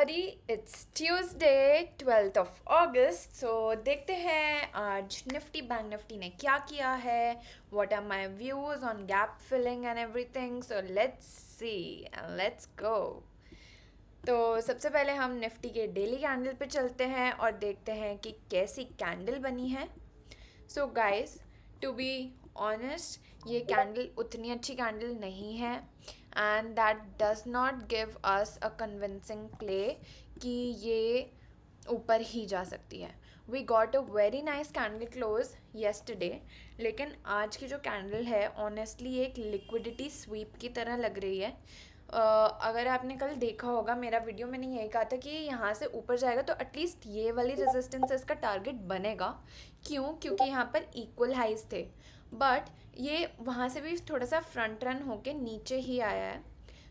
everybody, it's Tuesday 12th of August. So देखते हैं आज निफ्टी बैंक निफ्टी ने क्या किया है. What are my views on gap filling and everything. So let's see and let's go. तो सबसे पहले हम निफ्टी के डेली कैंडल पे चलते हैं और देखते हैं कि कैसी कैंडल बनी है. So guys, to be honest, ये कैंडल उतनी अच्छी कैंडल नहीं है and that does not give us a convincing play कि ये ऊपर ही जा सकती है. We got a very nice candle close yesterday, लेकिन आज की जो कैंडल है ऑनेस्टली एक लिक्विडिटी स्वीप की तरह लग रही है. अगर आपने कल देखा होगा मेरा वीडियो, मैंने यही कहा था कि यहाँ से ऊपर जाएगा तो एटलीस्ट ये वाली रेजिस्टेंस इसका टारगेट बनेगा. क्यों? क्योंकि यहाँ पर इक्वल हाइज थे, बट ये वहाँ से भी थोड़ा सा फ्रंट रन होके नीचे ही आया है.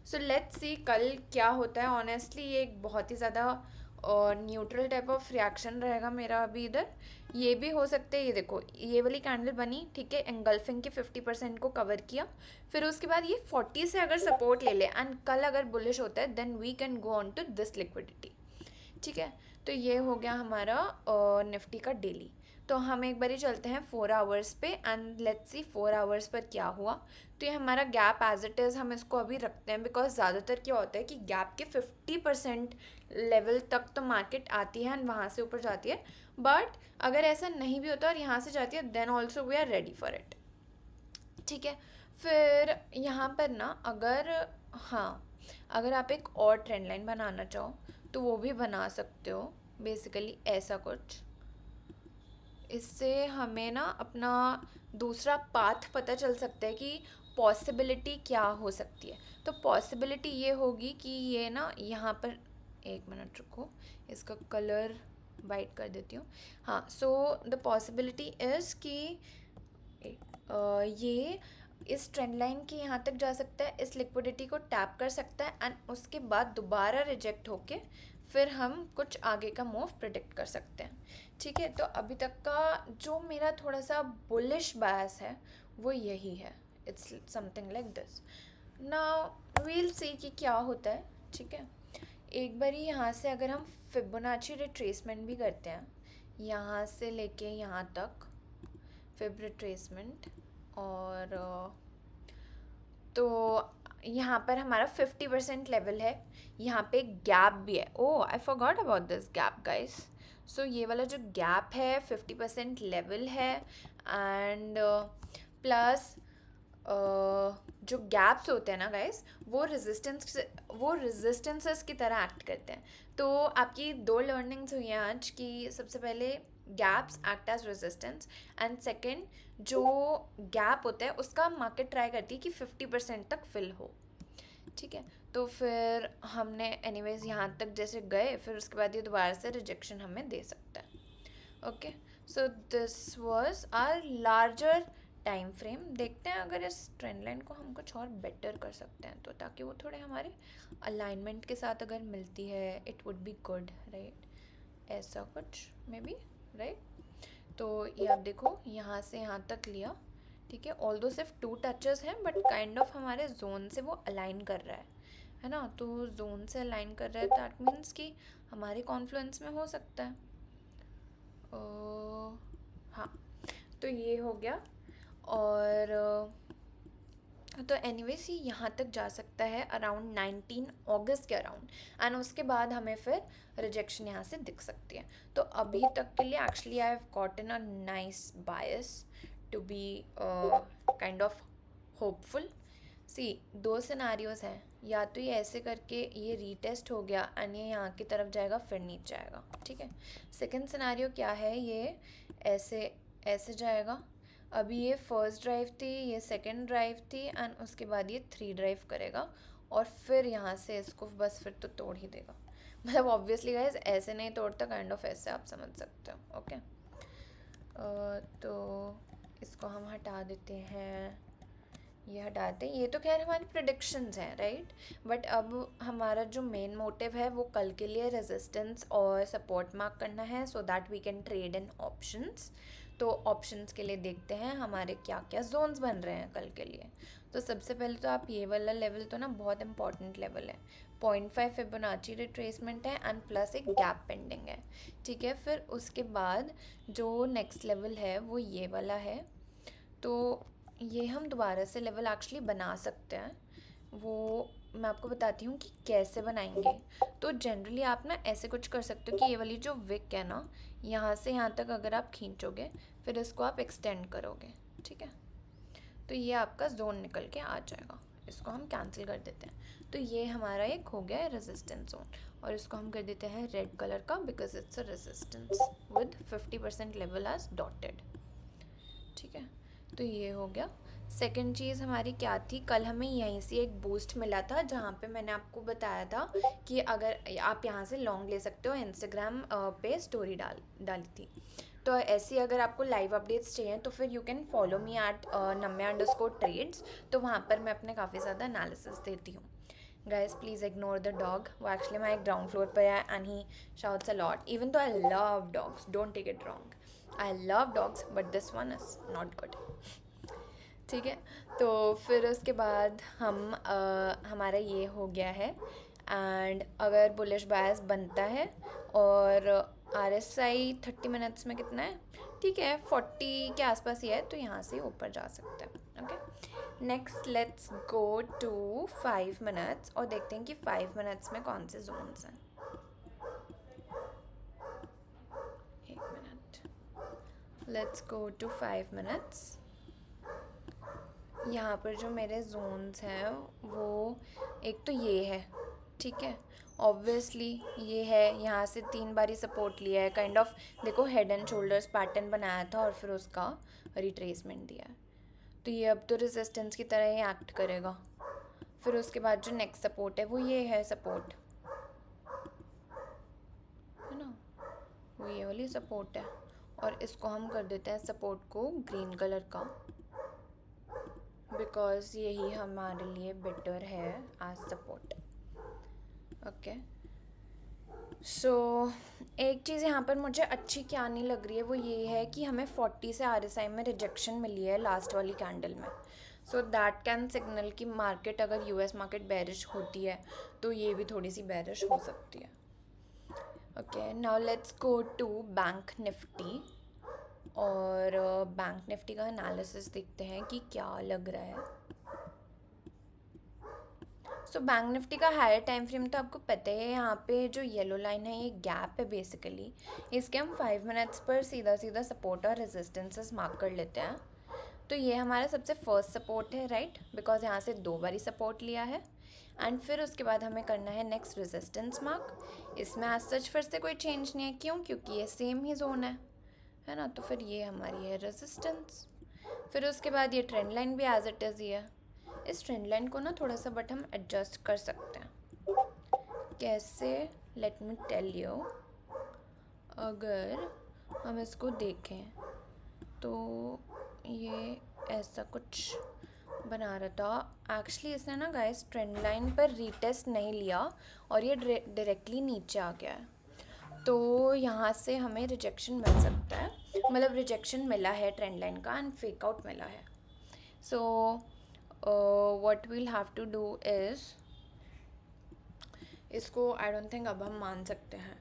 सो लेट्स सी कल क्या होता है. ऑनेस्टली ये एक बहुत ही ज़्यादा न्यूट्रल टाइप ऑफ रिएक्शन रहेगा मेरा अभी इधर. ये भी हो सकते हैं, ये देखो ये वाली कैंडल बनी, ठीक है, एंगल्फिंग के 50% को कवर किया, फिर उसके बाद ये 40 से अगर सपोर्ट ले ले एंड कल अगर बुलिश होता है then we can go on to this liquidity. ठीक है, तो ये हो गया हमारा निफ्टी का डेली. तो हम एक बार ही चलते हैं 4 आवर्स पे and let's see 4 hours per क्या हुआ. तो ये हमारा गैप एज इट इज़ हम इसको अभी रखते हैं, बिकॉज ज़्यादातर क्या होता है कि गैप के 50% लेवल तक तो मार्केट आती है एंड वहाँ से ऊपर जाती है. बट अगर ऐसा नहीं भी होता और यहाँ से जाती है then also we are ready for it. ठीक है, फिर यहाँ पर ना अगर आप एक और ट्रेंड लाइन बनाना चाहो तो वो भी बना सकते हो. बेसिकली ऐसा कुछ, इससे हमें ना अपना दूसरा पाथ पता चल सकता है कि पॉसिबिलिटी क्या हो सकती है. तो पॉसिबिलिटी ये होगी कि ये ना यहाँ पर, एक मिनट रुको, इसका कलर वाइट कर देती हूँ. हाँ, सो द पॉसिबिलिटी इज़ कि ये इस ट्रेंड लाइन के यहाँ तक जा सकता है, इस लिक्विडिटी को टैप कर सकता है एंड उसके बाद दोबारा रिजेक्ट होके फिर हम कुछ आगे का मूव प्रिडिक्ट कर सकते हैं. ठीक है, तो अभी तक का जो मेरा थोड़ा सा बुलिश बायस है वो यही है. It's something like this. Now we'll see कि क्या होता है. ठीक है, एक बारी यहाँ से अगर हम फिबोनाची रिट्रेसमेंट भी करते हैं, यहाँ से लेके यहाँ तक फिब रिट्रेसमेंट, और तो यहाँ पर हमारा 50% लेवल है, यहाँ पे गैप भी है. Oh, I forgot about this gap guys. So ये वाला जो गैप है 50% लेवल है एंड प्लस जो गैप्स होते हैं ना गाइस, वो रेजिस्टेंसेस की तरह एक्ट करते हैं. तो आपकी 2 लर्निंग्स हुई हैं आज की. सबसे पहले gaps act as resistance and second, जो गैप होता है उसका मार्केट ट्राई करती है कि 50% तक फिल हो. ठीक है, तो फिर हमने एनीवेज यहाँ तक जैसे गए, फिर उसके बाद ये दोबारा से रिजेक्शन हमें दे सकता है. Okay, so this was our larger time frame. देखते हैं अगर इस ट्रेंड लाइन को हम कुछ और बेटर कर सकते हैं तो, ताकि वो थोड़े हमारे अलाइनमेंट के साथ अगर मिलती है it would be good, right. ऐसा कुछ मे बी, राइट. तो ये आप देखो यहाँ से यहाँ तक लिया, ठीक है, ऑल्दो सिर्फ 2 टचेस हैं बट काइंड ऑफ हमारे जोन से वो अलाइन कर रहा है ना. तो जोन से अलाइन कर रहा है दैट मीन्स कि हमारे कॉन्फ्लुएंस में हो सकता है. हाँ, तो ये हो गया. और तो एनीवेज ये यहाँ तक जा सकता है अराउंड 19 अगस्त के अराउंड एंड उसके बाद हमें फिर रिजेक्शन यहाँ से दिख सकती है. तो अभी तक के लिए actually I have gotten a nice bias to be kind of hopeful. See 2 scenarios हैं, या तो ये ऐसे करके ये रीटेस्ट हो गया एंड ये यहाँ की तरफ जाएगा फिर नीचे आएगा. ठीक है, सेकंड सिनारियो क्या है, ये ऐसे ऐसे जाएगा. अभी ये फर्स्ट ड्राइव थी, ये सेकंड ड्राइव थी एंड उसके बाद ये 3 ड्राइव करेगा और फिर यहाँ से इसको बस फिर तो तोड़ ही देगा. मतलब ऑब्वियसली गाइज ऐसे नहीं तोड़ता, काइंड ऑफ ऐसे आप समझ सकते हो. ओके, तो इसको हम हटा देते हैं, ये हटाते हैं. ये तो खैर हमारी प्रेडिक्शंस हैं, राइट. बट अब हमारा जो मेन मोटिव है वो कल के लिए रेजिस्टेंस और सपोर्ट मार्क करना है so that we can trade in options. तो ऑप्शंस के लिए देखते हैं हमारे क्या क्या जोन्स बन रहे हैं कल के लिए. तो सबसे पहले तो आप ये वाला लेवल तो ना बहुत इंपॉर्टेंट लेवल है. 0.5 फिबोनाची रिट्रेसमेंट है एंड प्लस एक गैप पेंडिंग है, ठीक है। फिर उसके बाद जो नेक्स्ट लेवल है वो ये वाला है, तो ये हम दोबारा से लेवल एक्चुअली बना सकते हैं, वो मैं आपको बताती हूँ कि कैसे बनाएंगे। तो जनरली आप ना ऐसे कुछ कर सकते हो कि ये वाली जो विक है ना, यहाँ से यहाँ तक अगर आप खींचोगे फिर इसको आप एक्सटेंड करोगे, ठीक है, तो ये आपका जोन निकल के आ जाएगा। इसको हम कैंसिल कर देते हैं, तो ये हमारा एक हो गया है रेजिस्टेंस जोन, और इसको हम कर देते हैं रेड कलर का because it's a resistance with 50% level as dotted, ठीक है। तो ये हो गया। सेकंड चीज़ हमारी क्या थी, कल हमें यहीं से एक बूस्ट मिला था जहाँ पे मैंने आपको बताया था कि अगर आप यहाँ से लॉन्ग ले सकते हो, इंस्टाग्राम पे स्टोरी डाली थी। तो ऐसी अगर आपको लाइव अपडेट्स चाहिए तो फिर you can follow me at Namya trades, तो वहाँ पर मैं अपने काफ़ी ज़्यादा एनालिसिस देती हूँ। Guys please ignore the dog, वो एक्चुअली मैं एक ग्राउंड फ्लोर पर है and he shouts a lot, even though I love dogs, don't take it wrong, I love dogs but this one is not good, ठीक है। तो फिर उसके बाद हम हमारा ये हो गया है, एंड अगर बुलिश बायस बनता है और RSI 30 मिनट्स में कितना है, ठीक है 40 के आसपास ही है, तो यहाँ से ऊपर जा सकते हैं, okay. Next let's go to 5 minutes और देखते हैं कि 5 मिनट्स में कौन से जोन्स हैं। एक minute, let's go to 5 minutes. यहाँ पर जो मेरे जोन्स हैं वो एक तो ये है, ठीक है, ऑब्वियसली ये है, यहाँ से 3 बारी सपोर्ट लिया है, काइंड ऑफ देखो हेड एंड शोल्डर्स पैटर्न बनाया था और फिर उसका रिट्रेसमेंट दिया है, तो ये अब तो रेजिस्टेंस की तरह ही एक्ट करेगा। फिर उसके बाद जो नेक्स्ट सपोर्ट है वो ये है सपोर्ट, है ना, वो ये वाली सपोर्ट है, और इसको हम कर देते हैं सपोर्ट को ग्रीन कलर का बिकॉज यही हमारे लिए बेटर है एज सपोर्ट, ओके। सो एक चीज़ यहाँ पर मुझे अच्छी क्या नहीं लग रही है वो ये है कि हमें 40 से RSI में रिजेक्शन मिली है लास्ट वाली कैंडल में, सो दैट कैन सिग्नल कि मार्केट अगर US मार्केट बेरिश होती है तो ये भी थोड़ी सी बेरिश हो सकती है, okay. Now let's go to bank Nifty, और बैंक निफ्टी का एनालिसिस देखते हैं कि क्या लग रहा है। सो बैंक निफ्टी का हायर टाइम फ्रेम तो आपको पता है, यहाँ पे जो येलो लाइन है ये गैप है बेसिकली, इसके हम 5 मिनट्स पर सीधा सीधा सपोर्ट और रेजिस्टेंसेस मार्क कर लेते हैं। तो ये हमारा सबसे फर्स्ट सपोर्ट है, राइट, बिकॉज यहाँ से 2 बारी सपोर्ट लिया है, एंड फिर उसके बाद हमें करना है नेक्स्ट रेजिस्टेंस मार्क। इसमें एज सच फिर से कोई चेंज नहीं है, क्यों, क्योंकि ये सेम ही जोन है ना, तो फिर ये हमारी है रेजिस्टेंस। फिर उसके बाद ये ट्रेंड लाइन भी एज इट इज़ ही है, इस ट्रेंड लाइन को ना थोड़ा सा बट हम एडजस्ट कर सकते हैं, कैसे, लेट मी टेल यू। अगर हम इसको देखें तो ये ऐसा कुछ बना रहा था, एक्चुअली इसने ना गाइस ट्रेंड लाइन पर रीटेस्ट नहीं लिया और ये डायरेक्टली नीचे आ गया है, तो यहाँ से हमें रिजेक्शन मिल सकता है, मतलब रिजेक्शन मिला है ट्रेंड लाइन का एंड फेक आउट मिला है। So what we'll have to do is, इसको आई डोंट थिंक अब हम मान सकते हैं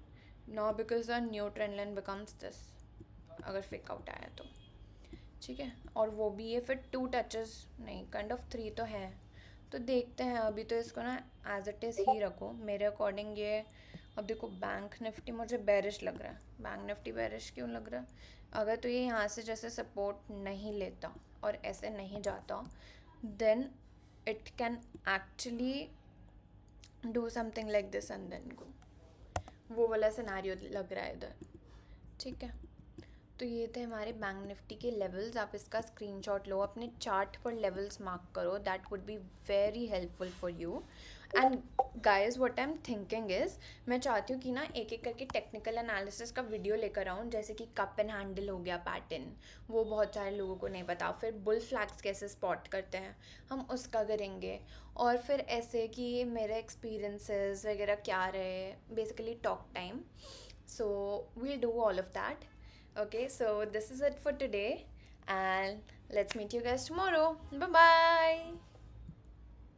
no, because a new trend line becomes this अगर फेक आउट आया तो, ठीक है, और वो भी ये फिर 2 टचेस नहीं, काइंड ऑफ 3 तो है, तो देखते हैं। अभी तो इसको ना एज इट इज़ ही रखो मेरे अकॉर्डिंग। ये अब देखो बैंक निफ्टी मुझे बेरिश लग रहा है, बैंक निफ्टी बेरिश क्यों लग रहा है, अगर तो ये यहाँ से जैसे सपोर्ट नहीं लेता और ऐसे नहीं जाता then it can actually do something like this and then go, वो वाला सिनारियो लग रहा है इधर, ठीक है। तो ये थे हमारे बैंक निफ्टी के लेवल्स, आप इसका स्क्रीनशॉट लो, अपने चार्ट पर लेवल्स मार्क करो, that would be very helpful for you. And guys what I am thinking is, मैं चाहती हूँ कि ना एक एक करके टेक्निकल एनालिसिस का वीडियो लेकर आऊँ, जैसे कि कप एंड हैंडल हो गया पैटर्न, वो बहुत सारे लोगों को नहीं पता, फिर बुल फ्लैग्स कैसे स्पॉट करते हैं हम उसका करेंगे, और फिर ऐसे कि मेरे एक्सपीरियंसेस वगैरह क्या रहे, basically talk time. So we'll do all of that. Okay, so this is it for today, and let's meet you guys tomorrow. Bye bye.